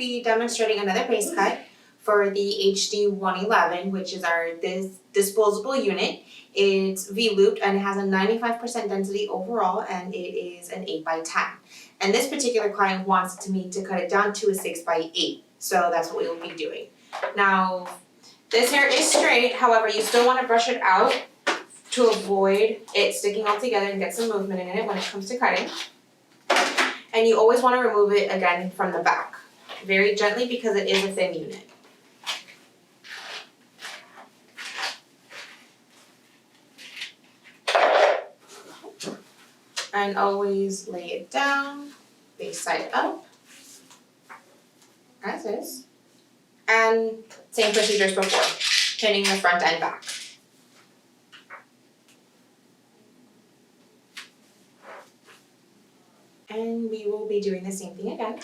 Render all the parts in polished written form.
be demonstrating another base cut for the HD111, which is our disposable unit. It's V-looped and it has a 95% density overall, and it is an 8x10. And this particular client wants me to cut it down to a 6x8, so that's what we will be doing. Now, this hair is straight, however, you still want to brush it out to avoid it sticking all together and get some movement in it when it comes to cutting. And you always want to remove it again from the back, very gently because it is a thin unit. And always lay it down, base side up, as is. And same procedure as before, pinning the front and back. And we will be doing the same thing again,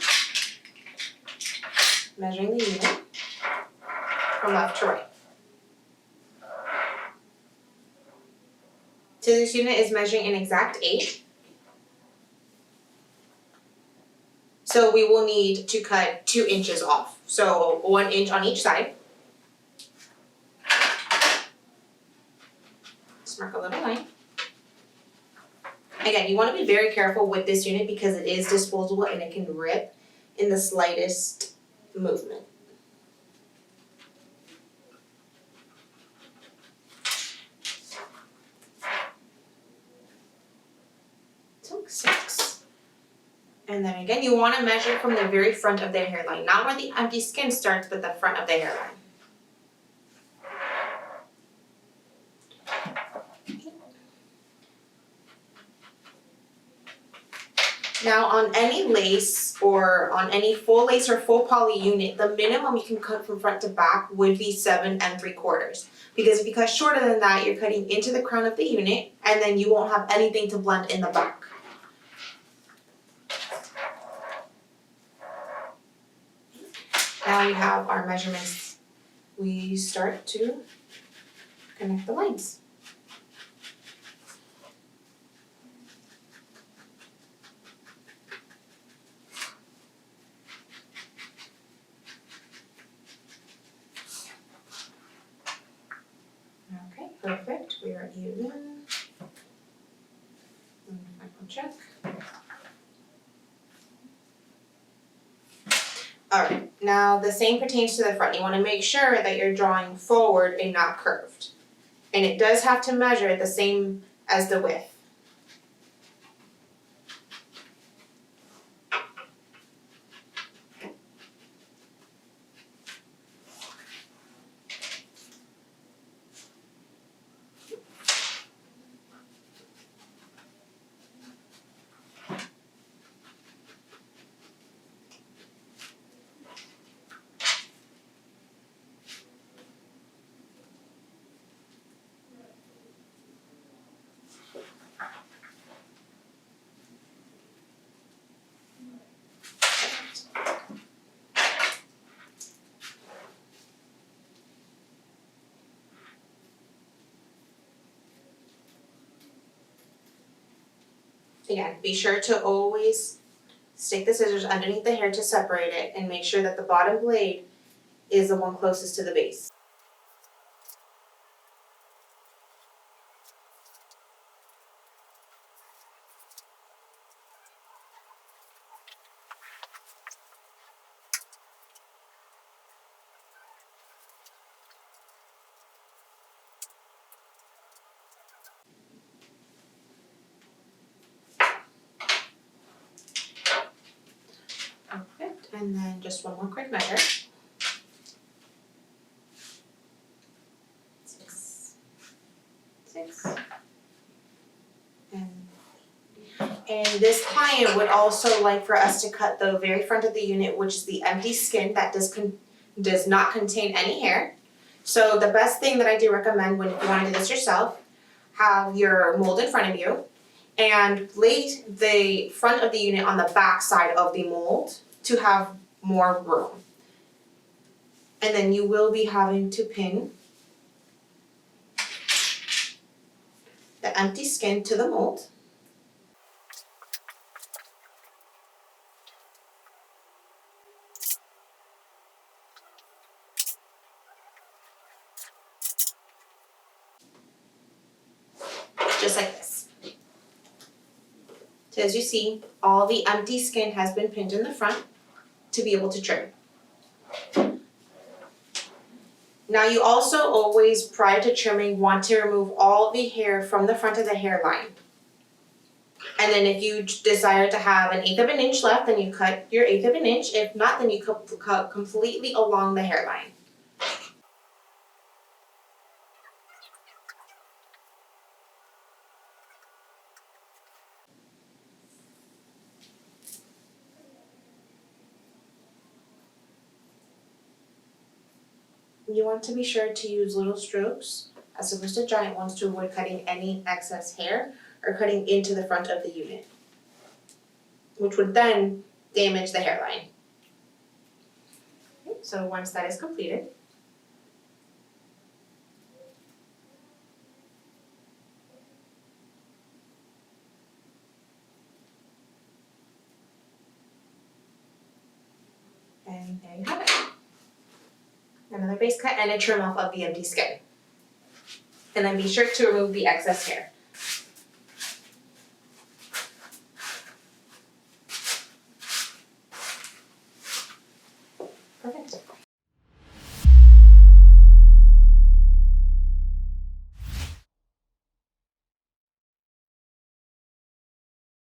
measuring the unit from left to right. So this unit is measuring an exact 8. So we will need to cut 2 inches off. So 1 inch on each side. Just mark a little line. Again, you want to be very careful with this unit because it is disposable and it can rip in the slightest movement. Took 6. And then again, you want to measure from the very front of the hairline, not where the empty skin starts, but the front of the hairline. Now on any lace or on any full lace or full poly unit, the minimum you can cut from front to back would be 7 3/4. Because if you cut shorter than that, you're cutting into the crown of the unit and then you won't have anything to blend in the back. Now we have our measurements. We start to connect the lines. Okay, perfect. We are even. Final check. Alright, now the same pertains to the front. You want to make sure that you're drawing forward and not curved. And it does have to measure the same as the width. Again, be sure to always stick the scissors underneath the hair to separate it and make sure that the bottom blade is the one closest to the base. Perfect, and then just one more quick measure. 6, 6, and this client would also like for us to cut the very front of the unit, which is the empty skin that does not contain any hair. So the best thing that I do recommend when you want to do this yourself, have your mold in front of you and lay the front of the unit on the back side of the mold to have more room. And then you will be having to pin the empty skin to the mold. just like this. So as you see, all the empty skin has been pinned in the front to be able to trim. Now you also always, prior to trimming, want to remove all the hair from the front of the hairline. And then if you desire to have 1/8 of an inch left, then you cut your 1/8 of an inch. If not, then you cut completely along the hairline. You want to be sure to use little strokes as opposed to giant ones to avoid cutting any excess hair or cutting into the front of the unit, which would then damage the hairline. Okay, so once that is completed, and there you have it. Another base cut and a trim off of the empty skin. And then be sure to remove the excess hair.